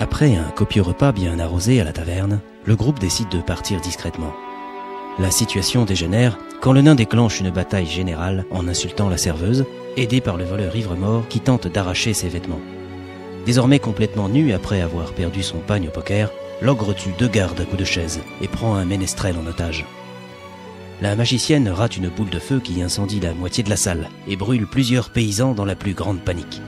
Après un copieux repas bien arrosé à la taverne, le groupe décide de partir discrètement. La situation dégénère quand le nain déclenche une bataille générale en insultant la serveuse, aidé par le voleur ivre-mort qui tente d'arracher ses vêtements. Désormais complètement nu après avoir perdu son pagne au poker, l'ogre tue 2 gardes à coups de chaise et prend un ménestrel en otage. La magicienne rate une boule de feu qui incendie la moitié de la salle et brûle plusieurs paysans dans la plus grande panique.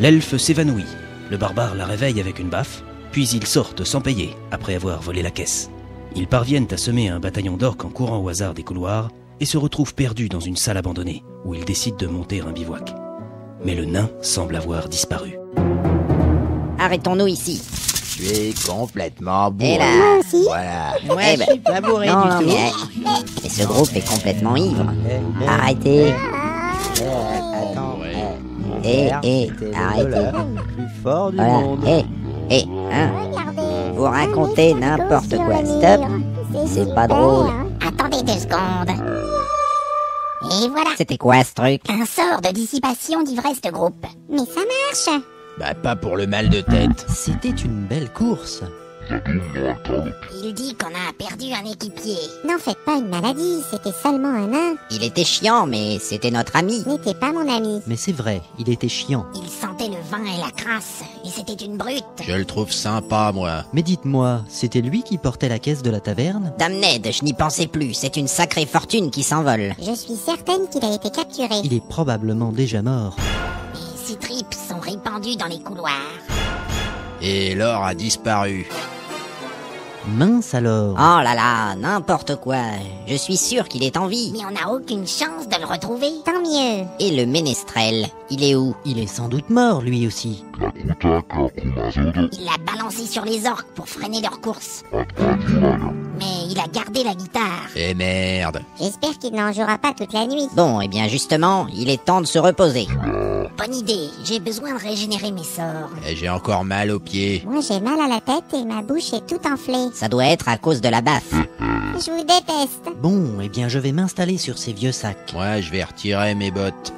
L'elfe s'évanouit, le barbare la réveille avec une baffe, puis ils sortent sans payer après avoir volé la caisse. Ils parviennent à semer un bataillon d'orques en courant au hasard des couloirs et se retrouvent perdus dans une salle abandonnée où ils décident de monter un bivouac. Mais le nain semble avoir disparu. Arrêtons-nous ici. Je suis complètement bourré. Et là, Voilà. ouais, Je suis pas bourré non, du non, tout. mais ce groupe est complètement ivre. Arrêtez. Attends, Arrêtez. le plus fort du Voilà. monde. Hein. Vous racontez n'importe quoi. Stop. C'est pas drôle. Attendez 2 secondes. Et voilà, C'était quoi ce truc? un sort de dissipation d'ivresse de groupe. Mais ça marche. Bah pas pour le mal de tête. C'était une belle course. Il dit qu'on a perdu un équipier. N'en faites pas une maladie, c'était seulement un nain. Il était chiant, mais c'était notre ami. N'était pas mon ami. Mais c'est vrai, il était chiant. Il sentait le vin et la crasse, et c'était une brute. Je le trouve sympa, moi. Mais dites-moi, c'était lui qui portait la caisse de la taverne? Dame Ned, je n'y pensais plus. C'est une sacrée fortune qui s'envole. Je suis certaine qu'il a été capturé. Il est probablement déjà mort. Et ses tripes sont répandues dans les couloirs. Et l'or a disparu. Mince alors. Oh là là, n'importe quoi. Je suis sûr qu'il est en vie. Mais on n'a aucune chance de le retrouver. Tant mieux. Et le ménestrel, il est où? Il est sans doute mort, lui aussi. Il l'a balancé sur les orques pour freiner leur course. Mais il a gardé la guitare. Et merde. J'espère qu'il n'en jouera pas toute la nuit. Bon, eh bien justement, il est temps de se reposer. Bonne idée, j'ai besoin de régénérer mes sorts. Et j'ai encore mal aux pieds. Moi j'ai mal à la tête et ma bouche est toute enflée. Ça doit être à cause de la baffe. Je vous déteste. Bon, eh bien je vais m'installer sur ces vieux sacs. Moi, je vais retirer mes bottes.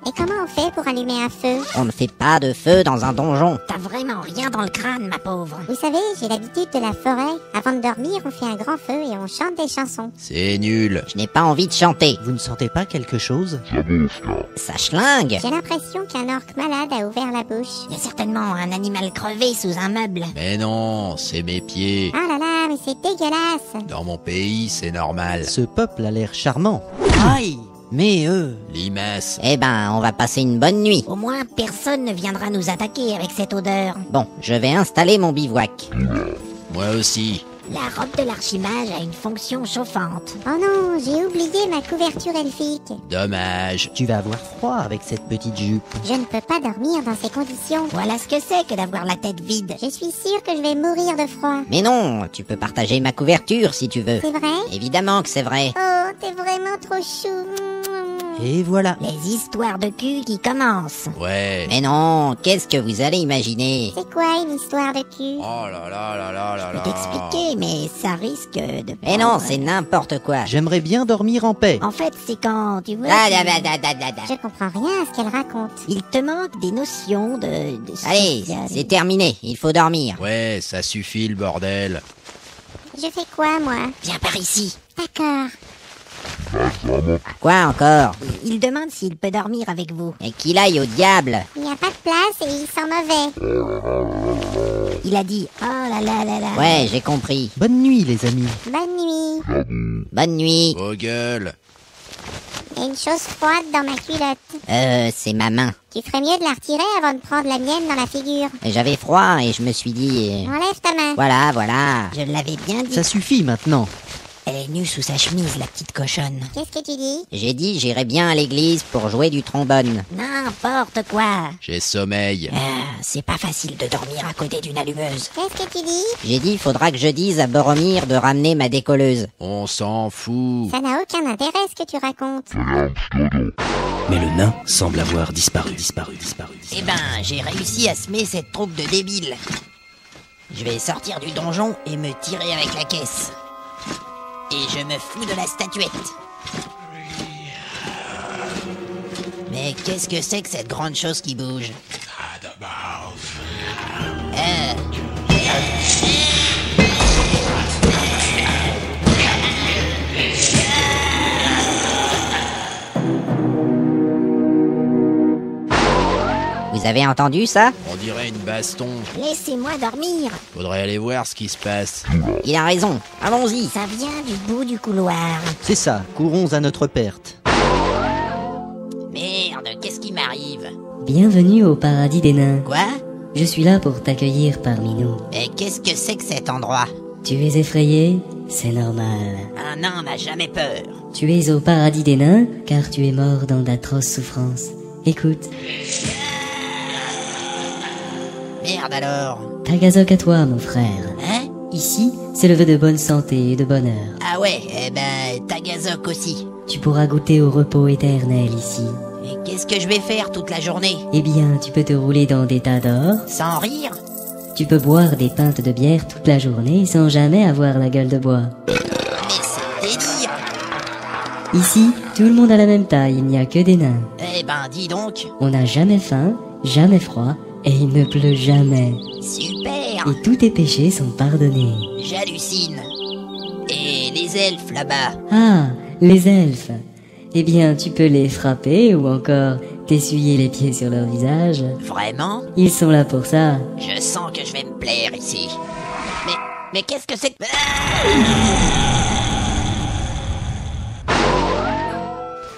Et comment on fait pour allumer un feu? On ne fait pas de feu dans un donjon. T'as vraiment rien dans le crâne, ma pauvre. Vous savez, j'ai l'habitude de la forêt. Avant de dormir, on fait un grand feu et on chante des chansons. C'est nul. Je n'ai pas envie de chanter. Vous ne sentez pas quelque chose? Ça schlingue. J'ai l'impression qu'un orque malade a ouvert la bouche. Il y a certainement un animal crevé sous un meuble. Mais non, c'est mes pieds. Ah là là, mais c'est dégueulasse. Dans mon pays, c'est normal. Ce peuple a l'air charmant. Aïe! Mais Limace. Eh ben, on va passer une bonne nuit. Au moins, personne ne viendra nous attaquer avec cette odeur. Bon, je vais installer mon bivouac. Moi aussi. La robe de l'archimage a une fonction chauffante. Oh non, j'ai oublié ma couverture elfique. Dommage. tu vas avoir froid avec cette petite jupe. Je ne peux pas dormir dans ces conditions. Voilà ce que c'est que d'avoir la tête vide. Je suis sûre que je vais mourir de froid. Mais non, tu peux partager ma couverture si tu veux. C'est vrai? Évidemment que c'est vrai. Oh, t'es vraiment trop chou. Et voilà. Les histoires de cul qui commencent. Ouais. Mais non, qu'est-ce que vous allez imaginer? C'est quoi une histoire de cul? Oh là là là là là là. T'expliquer, mais ça risque de... Mais non, c'est n'importe quoi. J'aimerais bien dormir en paix. En fait, c'est quand, tu vois... Je comprends rien à ce qu'elle raconte. Il te manque des notions de Allez, social. c'est terminé, il faut dormir. Ouais, ça suffit le bordel. Je fais quoi, moi? Viens par ici. D'accord. Quoi encore? Il demande s'il peut dormir avec vous. Et qu'il aille au diable. Il n'y a pas de place et il sent mauvais. Il a dit, oh là là là là. Ouais, j'ai compris. Bonne nuit, les amis. Bonne nuit. Bonne nuit. Vos gueules. Il y a une chose froide dans ma culotte. C'est ma main. Tu ferais mieux de la retirer avant de prendre la mienne dans la figure. J'avais froid et je me suis dit... Enlève ta main. Voilà. Je l'avais bien dit. Ça suffit maintenant. Elle est nue sous sa chemise, la petite cochonne. Qu'est-ce que tu dis? J'ai dit j'irais bien à l'église pour jouer du trombone. N'importe quoi. J'ai sommeil. C'est pas facile de dormir à côté d'une allumeuse. Qu'est-ce que tu dis? J'ai dit faudra que je dise à Boromir de ramener ma décolleuse. On s'en fout. Ça n'a aucun intérêt ce que tu racontes. Mais le nain semble avoir disparu. Eh ben, j'ai réussi à semer cette troupe de débiles. Je vais sortir du donjon et me tirer avec la caisse. Et je me fous de la statuette. Mais qu'est-ce que c'est que cette grande chose qui bouge? Vous avez entendu ça? On dirait une baston. Laissez-moi dormir. Faudrait aller voir ce qui se passe. Il a raison, allons-y. Ça vient du bout du couloir. C'est ça, courons à notre perte. Merde, qu'est-ce qui m'arrive? Bienvenue au paradis des nains. Quoi? Je suis là pour t'accueillir parmi nous. Mais qu'est-ce que c'est que cet endroit? Tu es effrayé? C'est normal. Un nain n'a jamais peur. Tu es au paradis des nains car tu es mort dans d'atroces souffrances. Écoute, Merde alors. Tagazok à toi mon frère. Hein? Ici, c'est le vœu de bonne santé et de bonheur. Ah ouais, eh ben, Tagazok aussi. Tu pourras goûter au repos éternel ici. Et qu'est-ce que je vais faire toute la journée? Eh bien, tu peux te rouler dans des tas d'or. Sans rire? Tu peux boire des pintes de bière toute la journée sans jamais avoir la gueule de bois. Mais c'est délire. Ici, tout le monde a la même taille, il n'y a que des nains. Eh ben, dis donc. On n'a jamais faim, jamais froid, et il ne pleut jamais. Super. Et tous tes péchés sont pardonnés. J'hallucine. Et les elfes là-bas? Ah, les elfes. Eh bien, tu peux les frapper ou encore t'essuyer les pieds sur leur visage. Vraiment? Ils sont là pour ça. Je sens que je vais me plaire ici. Mais qu'est-ce que c'est que...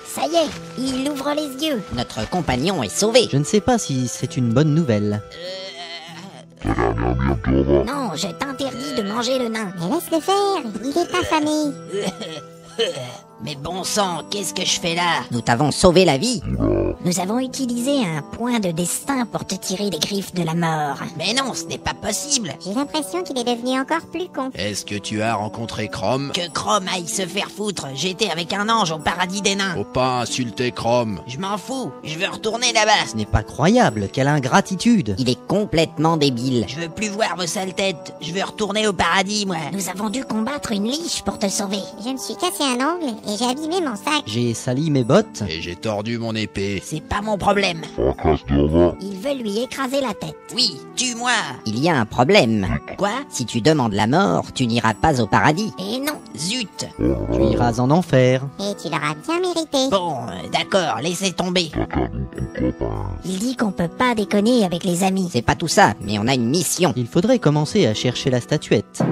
Ça y est, il ouvre les yeux. Notre compagnon est sauvé. Je ne sais pas si c'est une bonne nouvelle. Non, je t'interdis de manger le nain. Mais laisse-le faire, il est affamé. Mais bon sang, qu'est-ce que je fais là? Nous t'avons sauvé la vie. Nous avons utilisé un point de destin pour te tirer des griffes de la mort. Mais non, ce n'est pas possible. J'ai l'impression qu'il est devenu encore plus con. Est-ce que tu as rencontré Chrome? Que Chrome aille se faire foutre. J'étais avec un ange au paradis des nains. Faut pas insulter Chrome. Je m'en fous. Je veux retourner là-bas. Ce n'est pas croyable, quelle ingratitude. Il est complètement débile. Je veux plus voir vos sales têtes. Je veux retourner au paradis, moi. Nous avons dû combattre une liche pour te sauver. Je me suis cassé un ongle et j'ai abîmé mon sac. J'ai sali mes bottes. Et j'ai tordu mon épée. C'est pas mon problème. Il veut lui écraser la tête. Oui, tue-moi. Il y a un problème. Quoi? Si tu demandes la mort, tu n'iras pas au paradis. Et non, Zut. Tu iras en enfer. Et tu l'auras bien mérité. Bon, d'accord, laissez tomber. il dit qu'on peut pas déconner avec les amis. C'est pas tout ça, mais on a une mission. Il faudrait commencer à chercher la statuette.